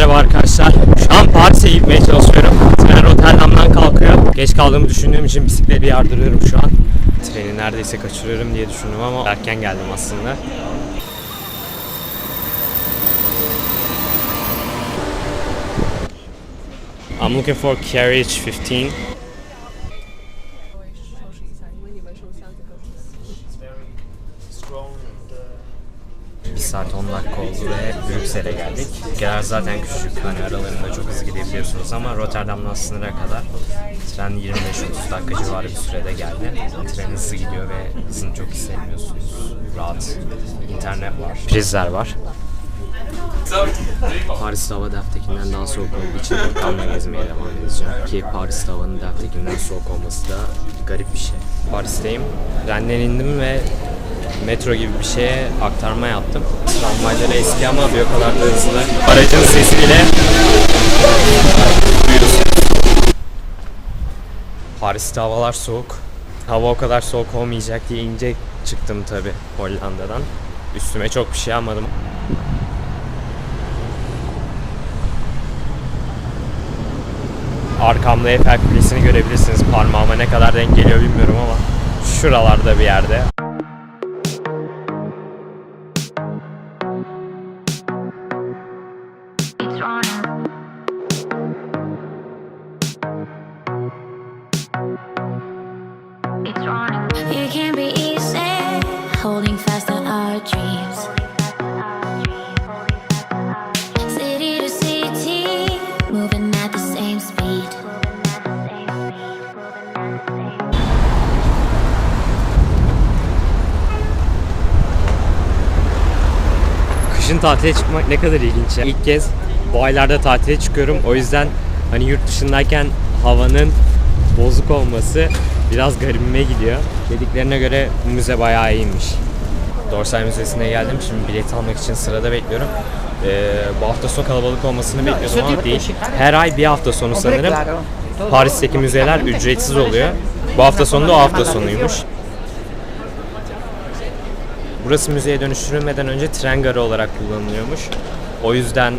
Merhaba arkadaşlar. Şu an Paris'e gitmeye çalışıyorum. Tren Rotterdam'dan kalkıyor. Geç kaldığımı düşündüğüm için bisikleti yardırıyorum şu an. Treni neredeyse kaçırıyorum diye düşündüm ama erken geldim aslında. I'm looking for carriage 15. Bir saat 10 dakika oldu ve Brüksel'e geldik. Ülkeler zaten küçük, hani aralarında çok hızlı gidebiliyorsunuz ama Rotterdam'dan sınıra kadar tren 25-30 dakika civarı bir sürede geldi. Tren hızlı gidiyor ve hızını çok hissetmiyorsunuz. Rahat internet var, prizler var. Paris hava Deftekinden daha soğuk olduğu için Rotterdam'da gezmeye devam edeceğim. Ki Paris havanın Deftekinden soğuk olması da garip bir şey. Paris'teyim, trenden indim ve metro gibi bir şeye aktarma yaptım. Tramvayları eski ama bir o kadar da hızlı. Aracın sesi bile duyuyorsunuz. Paris'te havalar soğuk. Hava o kadar soğuk olmayacak diye ince çıktım tabi Hollanda'dan. Üstüme çok bir şey almadım. Arkamda Eiffel Kulesi'ni görebilirsiniz. Parmağıma ne kadar denk geliyor bilmiyorum ama şuralarda bir yerde. It can be easy holding fast on our dreams. City to city, moving at the same speed. Kışın tatile çıkmak ne kadar ilginç ya. İlk kez bu aylarda tatile çıkıyorum. O yüzden hani yurt dışındayken havanın bozuk olması biraz garibime gidiyor. Dediklerine göre müze bayağı iyiymiş. Dorsay Müzesi'ne geldim. Şimdi bilet almak için sırada bekliyorum. Bu hafta sonu kalabalık olmasını bekliyordum ama değil. Her ay bir hafta sonu sanırım Paris'teki müzeler ücretsiz oluyor. Bu hafta sonu da o hafta sonuymuş. Burası müzeye dönüştürülmeden önce tren garı olarak kullanılıyormuş. O yüzden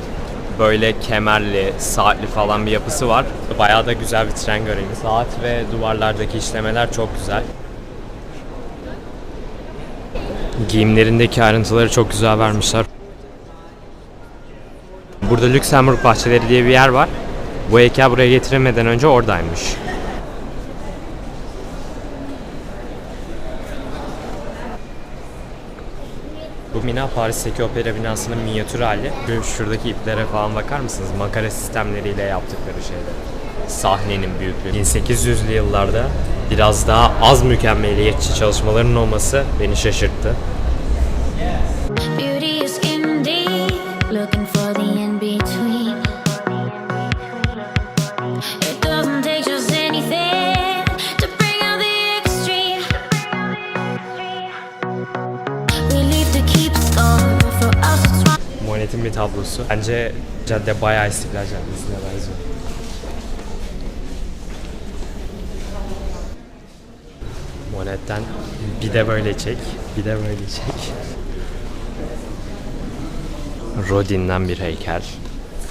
böyle kemerli, saatli falan bir yapısı var. Bayağı da güzel bir tren garıymış. Saat ve duvarlardaki işlemeler çok güzel. Giyimlerindeki ayrıntıları çok güzel vermişler. Burada Lüksemburg Bahçeleri diye bir yer var. Bu heykel buraya getirilmeden önce oradaymış. Bu bina Paris'teki opera binasının minyatür hali. Şuradaki iplere falan bakar mısınız? Makara sistemleriyle yaptıkları şeyler. Sahnenin büyüklüğü. 1800'lü yıllarda biraz daha az mükemmeliyetçi çalışmaların olması beni şaşırttı. Beauty is in deep, looking for the in between. It doesn't take just anything to bring out the extreme. We leave to keep score for us. It's wrong. Monet'in bir tablosu. Bence cadde bayağı İstiklal Caddesi'ne benziyor. Monet'ten bir de böyle çek, bir de böyle çek. Rodin'den bir heykel.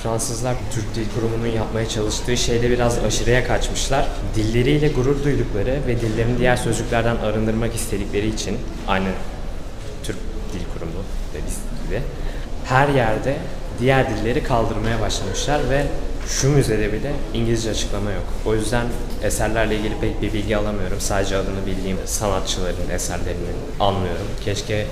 Fransızlar Türk Dil Kurumu'nun yapmaya çalıştığı şeyde biraz aşırıya kaçmışlar. Dilleriyle gurur duydukları ve dillerini diğer sözcüklerden arındırmak istedikleri için aynı Türk Dil Kurumu dediği gibi her yerde diğer dilleri kaldırmaya başlamışlar ve şu müzede bile İngilizce açıklama yok. O yüzden eserlerle ilgili pek bir bilgi alamıyorum. Sadece adını bildiğim sanatçıların eserlerini anlıyorum. Keşke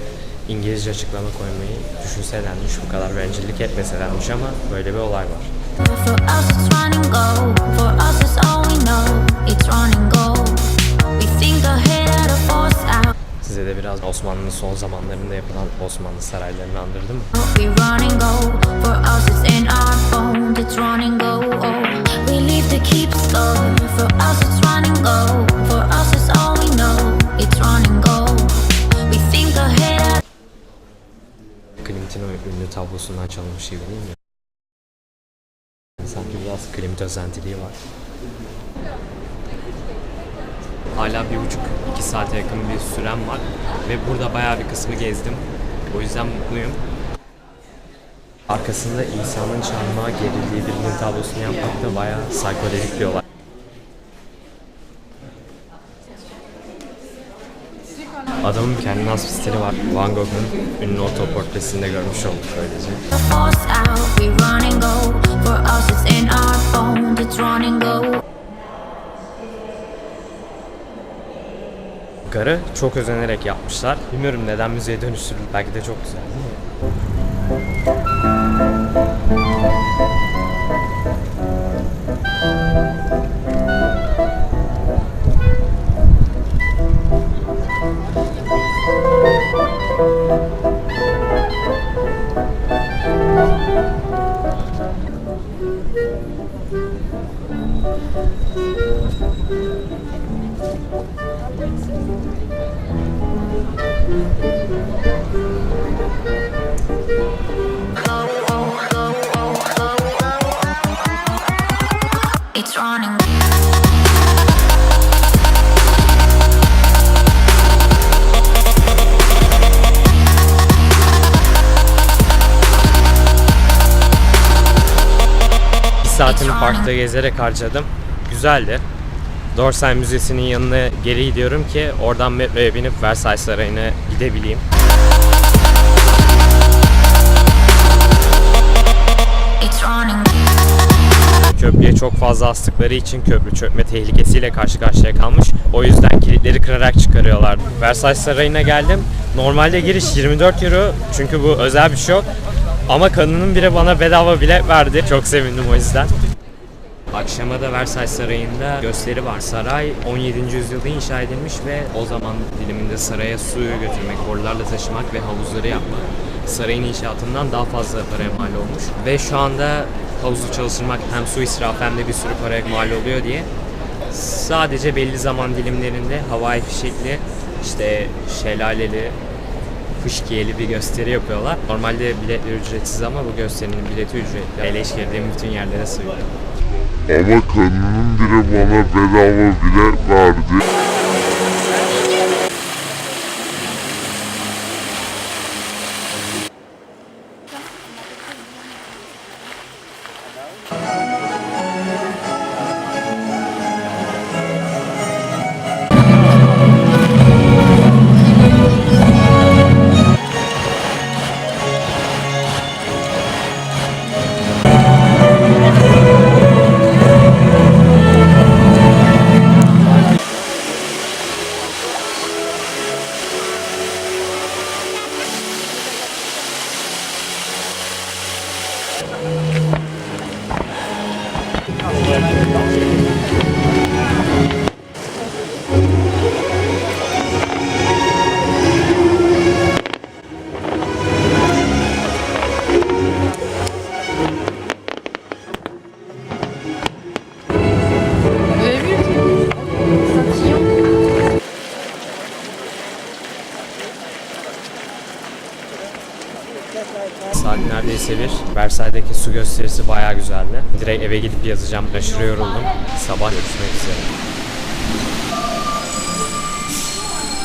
İngilizce açıklama koymayı düşünselermiş, bu kadar bencillik etmeselermiş ama böyle bir olay var. For us it's run and go. For us it's all we know. It's run and go. We think ahead out of force out. Size de biraz Osmanlı'nın son zamanlarında yapılan Osmanlı saraylarını andırdı mı? We run and go. For us it's in our bones. It's run and go. We leave to keep score. For us it's run and go. For us it's all we know. It's run and go. We think ahead out. Klimt'in o ünlü tablosundan çalınmış gibi değil mi? Sanki biraz Klimt özentiliği var. Hala 1,5-2 saate yakın bir sürem var ve burada bayağı bir kısmı gezdim. O yüzden mutluyum. Arkasında İsa'nın çarmıha gerildiği birinin tablosunu yapmak da bayağı psikodelik bir olay. Adamın kendine has bir stili var. Van Gogh'un ünlü otoportresinde görmüş olduk böylece. Force out, we run and go. For us, it's in our bones. It's run and go. Garı çok özenerek yapmışlar. Bilmiyorum neden müzeye dönüştürüldü. Belki de çok güzel değil mi? It's running. Bir saatimi parkta gezerek harcadım. Güzeldi. D'Orsay Müzesi'nin yanına geri gidiyorum ki oradan metroya binip Versailles Sarayı'na gidebileyim. It's running. Köprüye çok fazla astıkları için köprü çökme tehlikesiyle karşı karşıya kalmış. O yüzden kilitleri kırarak çıkarıyorlar. Versailles Sarayı'na geldim. Normalde giriş 24 euro çünkü bu özel bir şok. Ama kadının biri bana bedava bilet verdi. Çok sevindim o yüzden. Akşama da Versailles Sarayı'nda gösteri var. Saray 17. yüzyılda inşa edilmiş ve o zaman diliminde saraya suyu götürmek, borularla taşımak ve havuzları yapmak sarayın inşaatından daha fazla paraya mal olmuş. Ve şu anda havuzu çalıştırmak hem su israfı hem de bir sürü paraya mal oluyor diye sadece belli zaman dilimlerinde havai fişekli, işte şelaleli, fışkiyeli bir gösteri yapıyorlar. Normalde biletler ücretsiz ama bu gösterinin bileti ücretli. Eleş girdiğim bütün yerlere sığıyor. Ama kadının biri bana bedava bilet verdi. Saat neredeyse bir. Versailles'deki su gösterisi bayağı güzeldi. Direkt eve gidip yazacağım. Aşırı yoruldum. Sabah görüşmek üzere.